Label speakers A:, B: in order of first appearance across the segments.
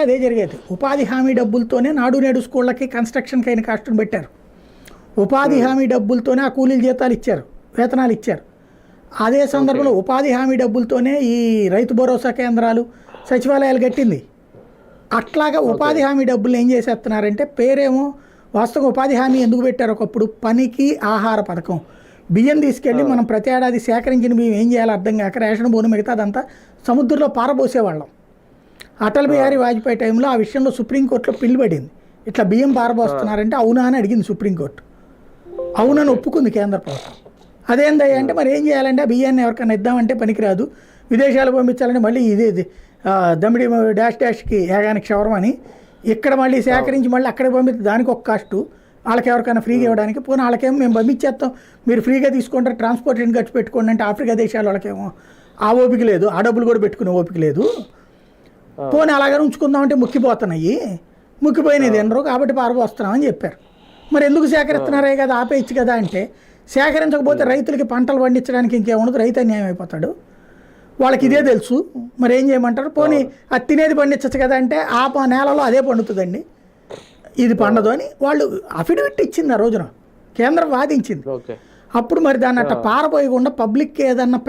A: అదే జరిగేది. ఉపాధి హామీ డబ్బులతోనే నాడు నేడు స్కూళ్ళకి కన్స్ట్రక్షన్కి అయిన కాస్ట్ను పెట్టారు. ఉపాధి హామీ డబ్బులతోనే ఆ కూలీల జీతాలు ఇచ్చారు, వేతనాలు ఇచ్చారు. అదే సందర్భంలో ఉపాధి హామీ డబ్బులతోనే ఈ రైతు భరోసా కేంద్రాలు, సచివాలయాలు కట్టింది. అట్లాగా ఉపాధి హామీ డబ్బులు ఏం చేసేస్తున్నారంటే, పేరేమో వాస్తవం ఉపాధి హామీ ఎందుకు పెట్టారు ఒకప్పుడు, పనికి ఆహార పథకం. బియ్యం తీసుకెళ్ళి మనం ప్రతి ఏడాది సేకరించిన బియ్యం ఏం చేయాలో అర్థం కాక రేషన్ భూమి మిగతా అదంతా సముద్రంలో పారబోసేవాళ్ళం. అటల్ బిహారీ వాజ్పేయి టైంలో ఆ విషయంలో సుప్రీంకోర్టులో పిల్లు పడింది. ఇట్లా బియ్యం పారబోస్తున్నారంటే అవునా అని అడిగింది సుప్రీంకోర్టు. అవునని ఒప్పుకుంది కేంద్ర ప్రభుత్వం. అదేందయ్యా అంటే మరి ఏం చేయాలంటే ఆ బియ్యాన్ని ఎవరికైనా ఇద్దామంటే పనికిరాదు, విదేశాలు పంపించాలంటే మళ్ళీ ఇదే దమిడి డాష్కి ఏగానికి క్షవరమని ఇక్కడ మళ్ళీ సేకరించి మళ్ళీ అక్కడికి పంపిస్తే దానికి ఒక కాస్టు, వాళ్ళకి ఎవరికైనా ఫ్రీగా ఇవ్వడానికి. పోనీ వాళ్ళకేమో మేము పంపించేస్తాం, మీరు ఫ్రీగా తీసుకుంటారు, ట్రాన్స్పోర్టేషన్ ఖర్చు పెట్టుకోండి అంటే ఆఫ్రికా దేశాల వాళ్ళకేమో ఆ ఓపిక లేదు, ఆ డబ్బులు కూడా పెట్టుకునే ఓపిక లేదు. పోనీ అలాగే ఉంచుకుందామంటే ముక్కిపోతున్నాయి, ముక్కిపోయినది ఎన్నరో కాబట్టి పారబోస్తున్నామని చెప్పారు. మరి ఎందుకు సేకరిస్తున్నారే కదా, ఆపేయచ్చు కదా అంటే, సేకరించకపోతే రైతులకి పంటలు పండించడానికి ఇంకేముండదు, రైతు అన్యాయం అయిపోతాడు. వాళ్ళకి ఇదే తెలుసు, మరి ఏం చేయమంటారు. పోనీ అది తినేది పండించచ్చు కదా అంటే, ఆ నేలలో అదే పండుతుందండి, ఇది పండదు అని వాళ్ళు అఫిడవిట్ ఇచ్చింది ఆ రోజున, కేంద్రం వాదించింది. అప్పుడు మరి దాన్ని అట్లా పారపోయకుండా పబ్లిక్కి ఏదన్నా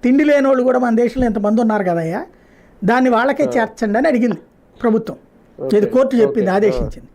A: తిండి లేని వాళ్ళు కూడా మన దేశంలో ఎంతమంది ఉన్నారు కదయ్యా, దాన్ని వాళ్ళకే చేర్చండి అని అడిగింది ప్రభుత్వం. ఇది కోర్టు చెప్పింది, ఆదేశించింది.